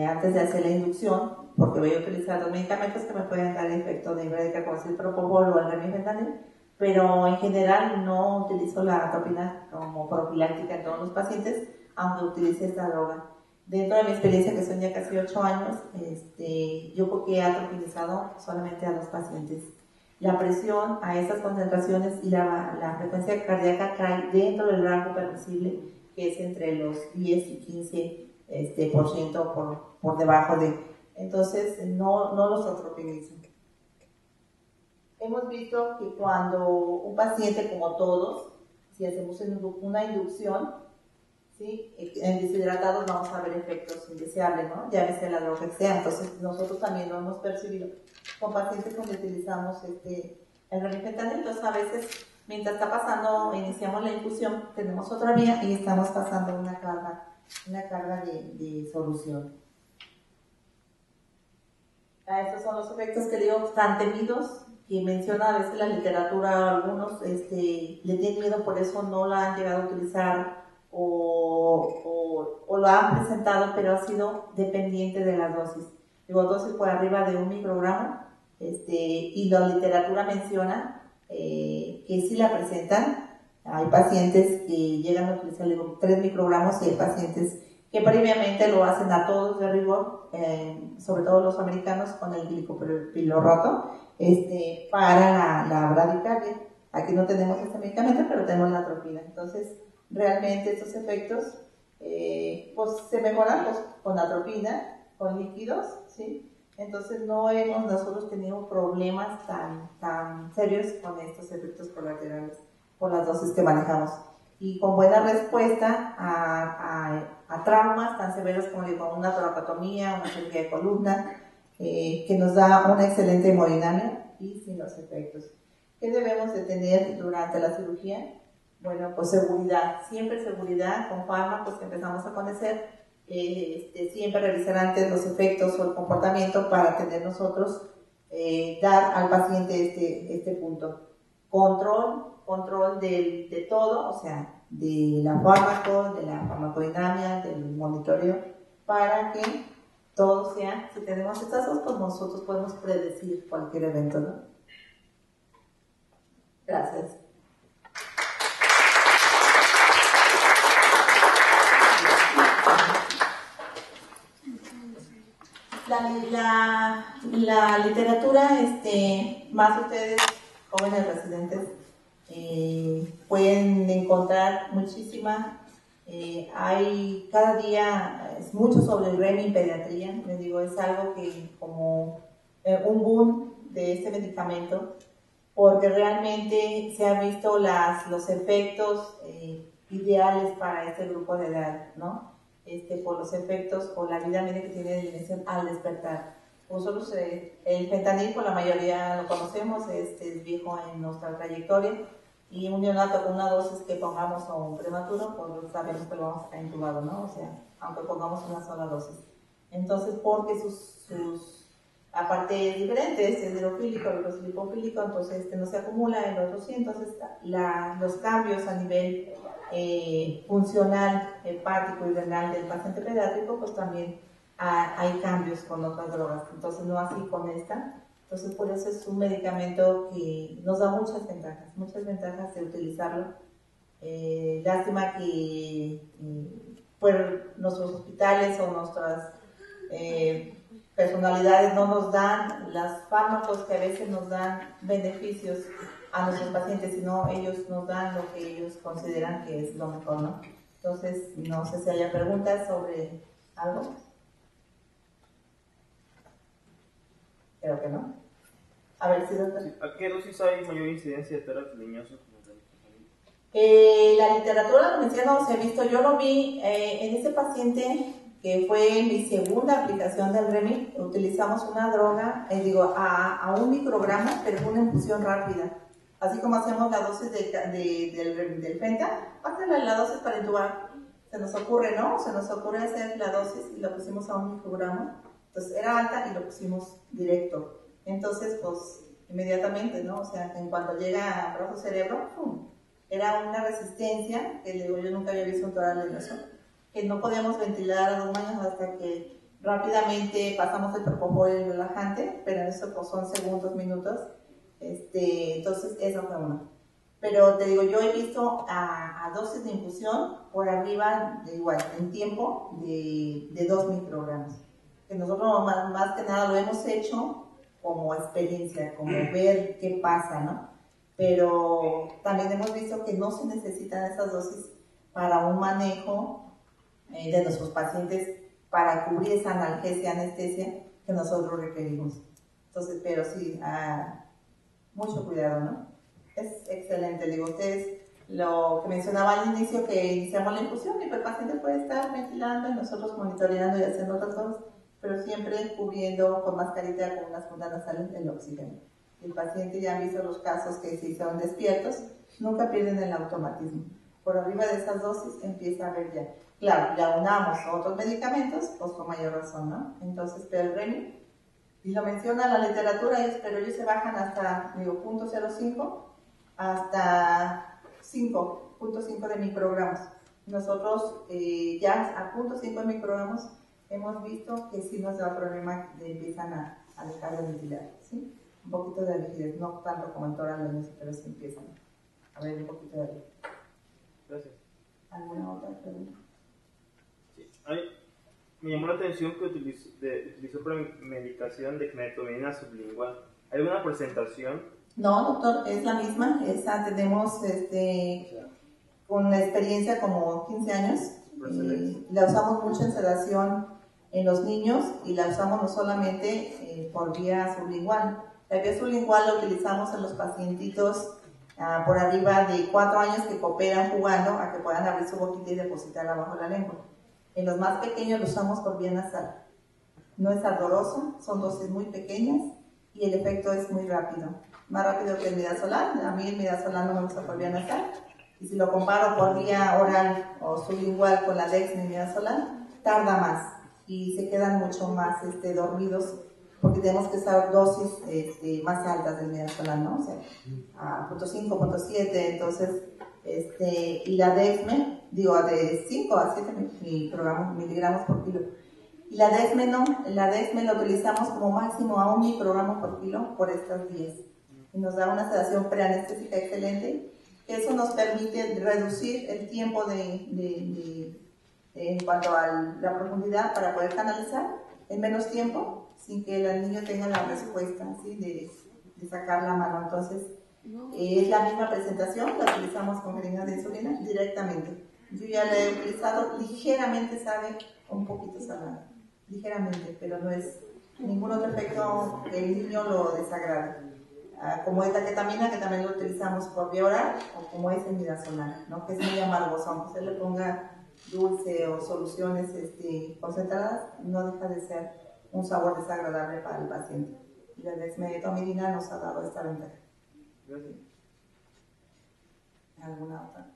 antes de hacer la inducción, porque voy a utilizar los medicamentos que me pueden dar efecto de bradicardia, como es el propofol o el remifentanil, pero en general no utilizo la atropina como profiláctica en todos los pacientes, aunque utilice esta droga. Dentro de mi experiencia, que son ya casi 8 años, yo creo que he atropinizado solamente a 2 pacientes. La presión a esas concentraciones y la frecuencia cardíaca cae dentro del rango permisible, que es entre los 10 y 15% por debajo de. Entonces, no los atropinizo. Hemos visto que cuando un paciente, como todos, si hacemos una inducción, ¿sí? En deshidratados vamos a ver efectos indeseables, ¿no? Ya ves la droga que sea. Entonces, nosotros también lo hemos percibido con pacientes donde utilizamos el remifentanil. Entonces, a veces, mientras está pasando, iniciamos la infusión, tenemos otra vía y estamos pasando una carga de solución. Estos son los efectos que digo tan temidos, que menciona a veces la literatura, algunos le tienen miedo, por eso no la han llegado a utilizar o lo han presentado, pero ha sido dependiente de la dosis. Digo, dosis por arriba de 1 microgramo, y la literatura menciona que sí la presentan. Hay pacientes que llegan a utilizar 3 microgramos y hay pacientes que previamente lo hacen a todos de rigor, sobre todo los americanos, con el glicopilorato, para la bradicardia. Aquí no tenemos este medicamento, pero tenemos la atropina. Entonces, realmente estos efectos pues se mejoran con atropina, con líquidos, ¿sí? Entonces no hemos nosotros tenido problemas tan serios con estos efectos colaterales por las dosis que manejamos, y con buena respuesta a traumas tan severos como digo, una toracotomía, una cirugía de columna, que nos da una excelente hemodinamia y sin los efectos. ¿Qué debemos de tener durante la cirugía? Bueno, pues seguridad, siempre seguridad con fármacos que empezamos a conocer, siempre revisar antes los efectos o el comportamiento para tener nosotros, dar al paciente este punto. Control de todo, o sea, de la fármaco, de la farmacodinamia, del monitoreo, para que todo sea, si tenemos estas dos, pues nosotros podemos predecir cualquier evento, ¿no? Gracias. La literatura, más ustedes, jóvenes residentes, pueden encontrar muchísima. Hay cada día es mucho sobre el REMI en pediatría. Les digo, es algo que como un boom de este medicamento, porque realmente se han visto los efectos ideales para este grupo de edad, ¿no? Por los efectos o la vida media que tiene de dimensión al despertar. Nosotros el fentanil, por la mayoría lo conocemos, es viejo en nuestra trayectoria, y un neonato con una dosis que pongamos a un prematuro, pues sabemos que lo vamos a estar intubado, ¿no? O sea, aunque pongamos una sola dosis. Entonces, porque aparte diferentes, es hidrofílico, el lipofílico, entonces no se acumula, el otro sí, entonces los cambios a nivel funcional, hepático y renal del paciente pediátrico, pues también hay cambios con otras drogas, entonces no así con esta. Entonces por eso es un medicamento que nos da muchas ventajas de utilizarlo. Lástima que nuestros hospitales o nuestras personalidades no nos dan los fármacos que a veces nos dan beneficios a nuestros pacientes, sino ellos nos dan lo que ellos consideran que es lo mejor, ¿no? Entonces, no sé si haya preguntas sobre algo. Creo que no. A ver si doctor. ¿A qué dosis hay mayor incidencia de tórax leñoso? La literatura lo menciona, se ha visto, yo lo vi en ese paciente que fue mi segunda aplicación del REMI. Utilizamos una droga, a 1 microgramo, pero fue una infusión rápida. Así como hacemos la dosis del Fenta, hacerla la dosis para intubar. Se nos ocurre, ¿no? Se nos ocurre hacer la dosis y la pusimos a 1 microgramo. Entonces era alta y lo pusimos directo. Entonces, pues, inmediatamente, ¿no? O sea, en cuanto llega a brazo cerebro, ¡pum! Era una resistencia que yo nunca había visto un tórax leñoso, que no podíamos ventilar a 2 años hasta que rápidamente pasamos el propofol y el relajante, pero eso pues son segundos, minutos. Entonces, eso fue uno. Pero te digo, yo he visto a dosis de infusión por arriba, en tiempo, de 2 microgramos. Que nosotros más que nada lo hemos hecho como experiencia, como ver qué pasa, ¿no? Pero también hemos visto que no se necesitan esas dosis para un manejo de nuestros pacientes para cubrir esa analgesia, anestesia que nosotros requerimos. Entonces, pero sí, mucho cuidado, ¿no? Es excelente. Digo, ustedes lo que mencionaba al inicio, que iniciamos la infusión y el paciente puede estar ventilando y nosotros monitoreando y haciendo otras cosas, pero siempre cubriendo con mascarilla, con unas fundas nasales, el oxígeno. El paciente, ya han visto los casos que si son despiertos, nunca pierden el automatismo. Por arriba de esas dosis empieza a haber ya. Claro, ya unamos otros medicamentos, pues con mayor razón, ¿no? Entonces, pero el REMI, y lo menciona la literatura, pero ellos se bajan hasta, 0.05 hasta 5.5 de microgramos. Nosotros ya a 0.5 de microgramos hemos visto que sí nos da problema de empiezan a dejar de ventilar, ¿sí? Un poquito de rigidez, no tanto como el tórax leñoso, pero sí empiezan a ver un poquito de rigidez. Gracias. ¿Alguna otra pregunta? Sí. Me llamó la atención que utilizó para medicación de cmetomina sublingual. ¿Hay alguna presentación? No, doctor, es la misma. Esta tenemos con una experiencia como 15 años. La usamos mucho en sedación en los niños y la usamos no solamente por vía sublingual. La vía sublingual la utilizamos en los pacientitos por arriba de 4 años que cooperan jugando a que puedan abrir su boquita y depositarla bajo la lengua. En los más pequeños lo usamos por vía nasal. No es ardoroso, son dosis muy pequeñas y el efecto es muy rápido. Más rápido que el midazolam. A mí el midazolam no me gusta por vía nasal. Y si lo comparo por vía oral o sublingual con la Dexme y midazolam, tarda más y se quedan mucho más dormidos, porque tenemos que usar dosis más altas del midazolam, ¿no? O sea, a 0.5, 0.7, entonces, y la Dexme, de 5 a 7 miligramos por kilo. Y la Dexme no, la Dexme la utilizamos como máximo a 1 microgramo por kilo por estas 10. Y nos da una sedación preanestésica excelente, que eso nos permite reducir el tiempo en cuanto a la profundidad para poder canalizar en menos tiempo, sin que el niño tenga la respuesta, ¿sí? de sacar la mano. Entonces, es la misma presentación, la utilizamos con jeringas de insulina directamente. Yo ya la he utilizado, ligeramente sabe un poquito salada, ligeramente, pero no es ningún otro efecto que el niño lo desagrade. Como es la ketamina, que también lo utilizamos por vía oral, o como es el midazolam, ¿no? Que es muy amargoso, aunque se le ponga dulce o soluciones concentradas, no deja de ser un sabor desagradable para el paciente. Y la dexmedetomidina nos ha dado esta ventaja. Gracias. ¿Alguna otra?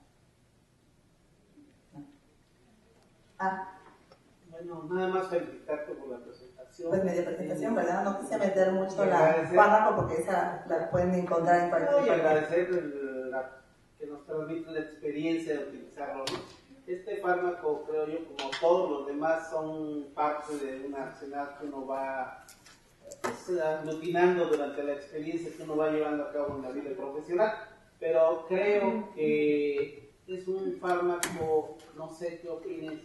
Bueno, nada más felicitarte por la presentación. Pues media presentación, ¿verdad? No quise meter mucho Y la agradecer. fármaco porque esa la pueden encontrar en cualquier Y parte. agradecer que nos transmite la experiencia de utilizarlo, ¿no? Este fármaco, creo yo, como todos los demás, son parte de un arsenal que uno va aglutinando durante la experiencia que uno va llevando a cabo en la vida profesional. Pero creo que es un fármaco, no sé qué opines,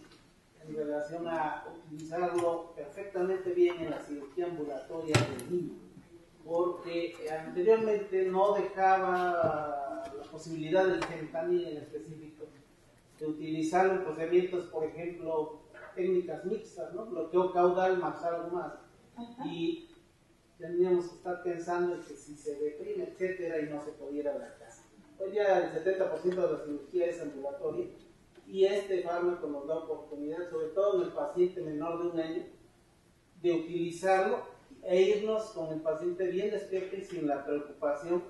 en relación a utilizarlo perfectamente bien en la cirugía ambulatoria del niño, porque anteriormente no dejaba la posibilidad del fentanil en específico de utilizarlo en procedimientos, por ejemplo, técnicas mixtas, ¿no? Bloqueo caudal más algo más. Y tendríamos que estar pensando en que si se deprime, etcétera, y no se pudiera ir a la casa. Hoy ya el 70% de la cirugía es ambulatoria, y este fármaco nos da oportunidad, sobre todo en el paciente menor de 1 año, de utilizarlo e irnos con el paciente bien despierto y sin la preocupación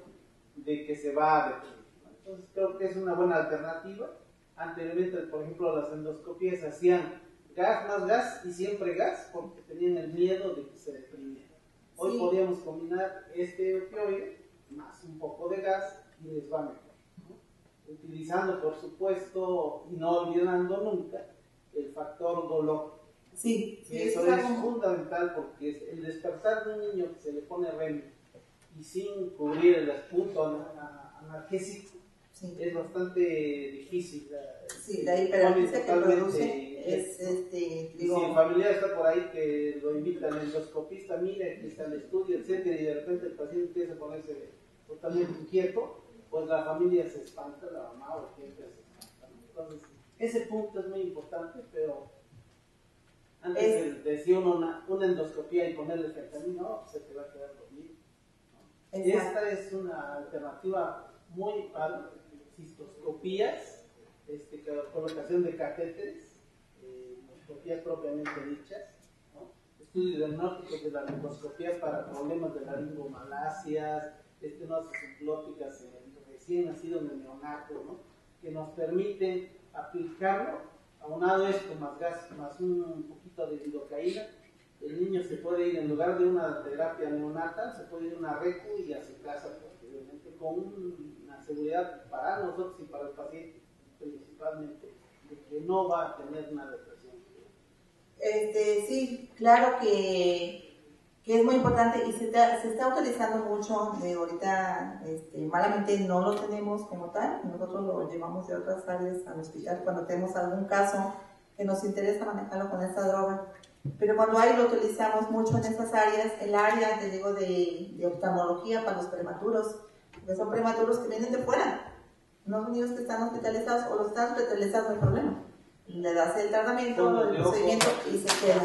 de que se va a deprimir. Entonces creo que es una buena alternativa. Anteriormente, por ejemplo, las endoscopías hacían gas más gas y siempre gas porque tenían el miedo de que se deprimiera. Hoy podíamos combinar este opioide más un poco de gas y les va mejor, ¿no? Utilizando, por supuesto, y no olvidando nunca, el factor dolor. Sí, Eso es fundamental porque el despertar de un niño que se le pone REM y sin cubrir el punto analgésico es bastante difícil. Sí, la hiperalgesia que produce es, digo, si el familiar está por ahí que lo invita al endoscopista, mire, aquí está el estudio, etcétera, y de repente el paciente empieza a ponerse totalmente inquieto, pues la familia se espanta, la mamá o quien se espanta. Entonces, ese punto es muy importante, pero antes decía uno una endoscopía y ponerle fentanilo, no, se te va a quedar dormido. ¿No? Esta es una alternativa muy padre. Cistoscopías, colocación de catéteres, endoscopías propiamente dichas, ¿no? Estudios diagnósticos de la laringoscopía para problemas de laringomalasias, estenosis simplóticas recién nacido en el neonato, ¿no? Que nos permiten aplicarlo, aunado esto más gas, más un poquito de lidocaína. El niño se puede ir, en lugar de una terapia neonatal, se puede ir a una recu y a su casa posteriormente con una seguridad para nosotros y para el paciente principalmente, de que no va a tener una depresión. Sí, claro que es muy importante y se está utilizando mucho. Ahorita malamente no lo tenemos como tal, nosotros lo llevamos de otras áreas al hospital cuando tenemos algún caso que nos interesa manejarlo con esta droga, pero cuando hay lo utilizamos mucho en estas áreas. El área, te digo, de oftalmología para los prematuros, porque son prematuros que vienen de fuera, no son niños que están hospitalizados, o los están hospitalizados, no hay problema, le das el tratamiento, el procedimiento y se queda.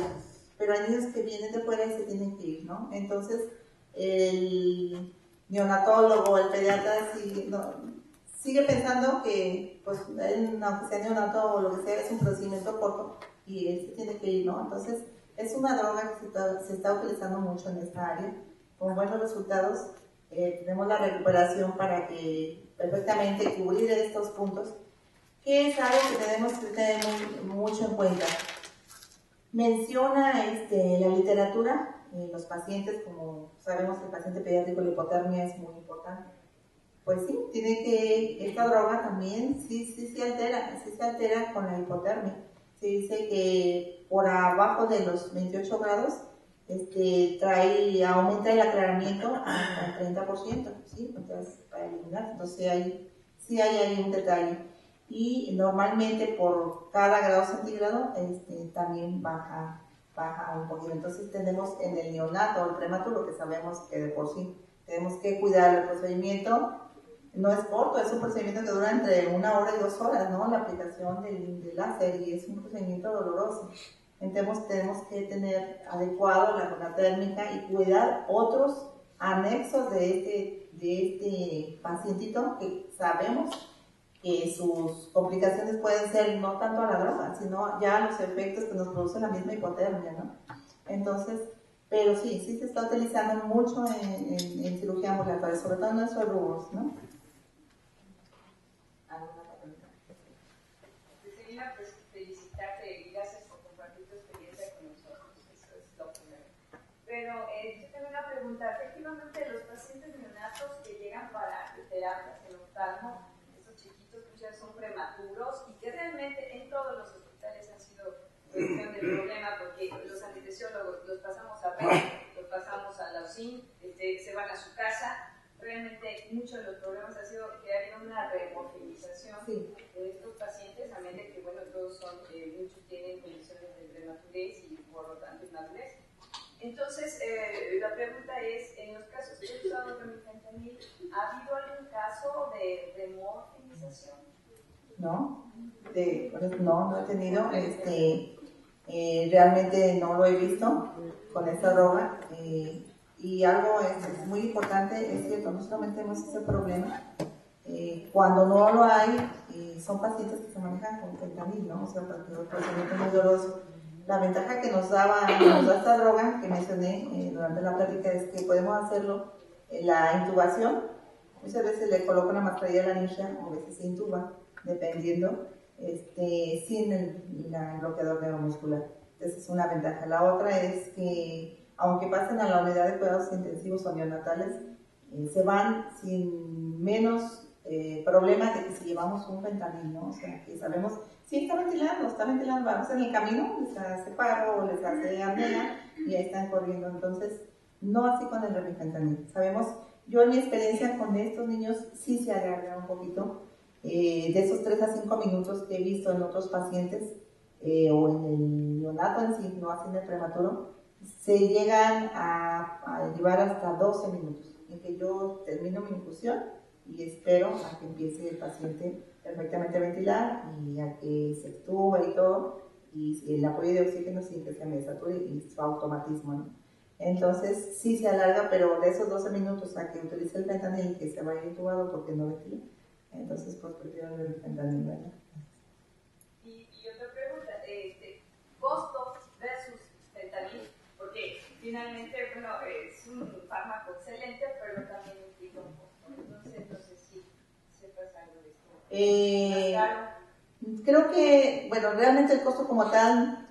Pero hay niños que vienen de fuera y se tienen que ir, ¿no? Entonces, el neonatólogo, el pediatra, sigue pensando que, pues, aunque sea neonato o lo que sea, es un procedimiento corto y él se tiene que ir, ¿no? Entonces, es una droga que se está utilizando mucho en esta área, con buenos resultados. Tenemos la recuperación para que perfectamente cubrir estos puntos, que es algo que tenemos que tener mucho en cuenta. Menciona la literatura, los pacientes, como sabemos que el paciente pediátrico la hipotermia es muy importante. Pues sí, esta droga también sí se altera con la hipotermia. Se dice que por abajo de los 28 grados aumenta el aclaramiento hasta el 30%, ¿sí? Entonces, para eliminar, entonces sí hay ahí un detalle. Y normalmente por cada grado centígrado también baja baja un poquito. Entonces tenemos en el neonato o el prematuro, que sabemos que de por sí tenemos que cuidar el procedimiento. No es corto, es un procedimiento que dura entre 1 hora y 2 horas, ¿no? La aplicación del láser, y es un procedimiento doloroso. Entonces tenemos que tener adecuado la térmica y cuidar otros anexos de este pacientito, que sabemos que sus complicaciones pueden ser no tanto a la droga, sino ya los efectos que nos produce la misma hipotermia, ¿no? Entonces, pero sí se está utilizando mucho en cirugía ambulatoria, sobre todo en esos rubros, ¿no? Cecilia, pues felicitarte y gracias por compartir tu experiencia con nosotros, eso es lo primero. Pero yo tengo una pregunta, efectivamente los pacientes neonatos que llegan para terapias en oftalmo, estos chiquitos muchas son prematuros y que realmente en todos los hospitales han sido cuestión de problema, porque los anestesiólogos los pasamos a ver, los pasamos a la UCIN, se van a su casa. Realmente muchos de los problemas ha sido que ha habido una remorfinización de estos pacientes, a menos de que, bueno, todos son, muchos tienen condiciones de prematurez y por lo tanto inmadurez. Entonces, la pregunta es, en los casos que he usado remifentanil, ¿ha habido algún caso de remorfinización? No, no he tenido, realmente no lo he visto con esta droga. Y algo es muy importante, es cierto, no solamente tenemos ese problema, cuando no lo hay, son pacientes que se manejan con fentanil, ¿no? O sea, porque el procedimiento es muy doloroso. La ventaja que nos da esta droga que mencioné durante la plática es que podemos hacerlo en la intubación. Muchas veces le coloco una mascarilla de la laringe, o a veces se intuba, dependiendo, sin el bloqueador neuromuscular. Esa es una ventaja. La otra es que aunque pasen a la unidad de cuidados intensivos o neonatales, se van sin menos problemas de que si llevamos un fentanil, ¿no? O sea, que sabemos, sí, está ventilando, vamos en el camino, les hace paro o les hace apnea y ahí están corriendo. Entonces, no así con el remifentanil. Sabemos, yo en mi experiencia con estos niños sí se alarga un poquito, de esos 3 a 5 minutos que he visto en otros pacientes, o en el neonato en sí, no así en el prematuro, se llegan a llevar hasta 12 minutos, en que yo termino mi infusión y espero a que empiece el paciente perfectamente a ventilar y a que se extuba y todo, y el apoyo de oxígeno sin que se me sature y su automatismo, ¿no? Entonces sí se alarga, pero de esos 12 minutos a que utilice el fentanil, que se vaya intubado porque no ventila, entonces pues prefiero el fentanil, ¿verdad? Y otra pregunta, costo versus fentanil, porque finalmente, bueno, es un fármaco excelente, pero también implica un costo. Entonces, no sé si sepas algo de esto. ¿Más caro? Creo que, bueno, realmente el costo como tal,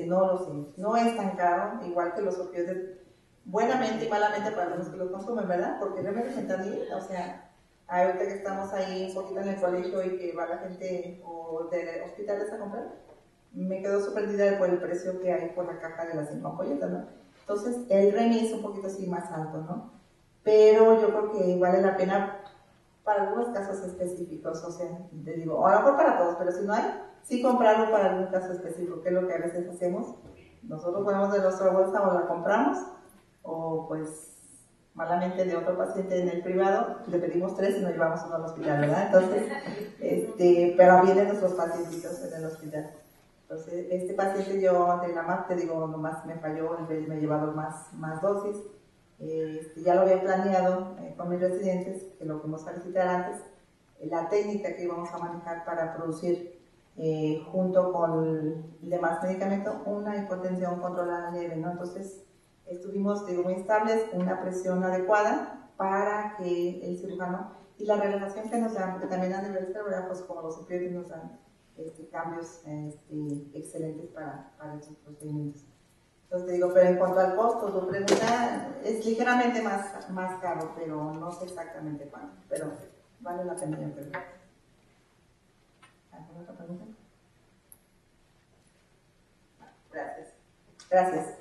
no lo sé, no es tan caro, igual que los opioides, buenamente y malamente para los que los consumen, ¿verdad? Porque realmente fentanil, o sea, ahorita que estamos ahí un poquito en el colegio y que va la gente o de hospitales a comprar, me quedo sorprendida por el precio que hay por la caja de las 5 ampolletas, ¿no? Entonces, el Remi es un poquito así más alto, ¿no? Pero yo creo que vale la pena para algunos casos específicos, o sea, te digo, a lo mejor para todos, pero si no hay, sí comprarlo para algún caso específico, que es lo que a veces hacemos. Nosotros ponemos de nuestra bolsa o la compramos, o pues malamente de otro paciente en el privado, le pedimos 3 y nos llevamos uno al hospital, ¿verdad? Entonces, pero vienen nuestros pacientitos en el hospital. Entonces, este paciente yo de la MAP, te digo, nomás me falló, en vez me he llevado más dosis. Ya lo había planeado con mis residentes, que lo fuimos a visitar antes, la técnica que íbamos a manejar para producir, junto con el demás medicamento, una hipotensión controlada leve, ¿no? Entonces, estuvimos, digo, muy estables, una presión adecuada para que el cirujano, y la relajación que nos dan, porque también a nivel cerebral, pues como los opioides nos dan cambios excelentes para estos procedimientos. Entonces te digo, pero en cuanto al costo, tu pregunta es ligeramente más caro, pero no sé exactamente cuánto, pero vale la pena, yo creo. ¿Alguna otra pregunta? Gracias. Gracias.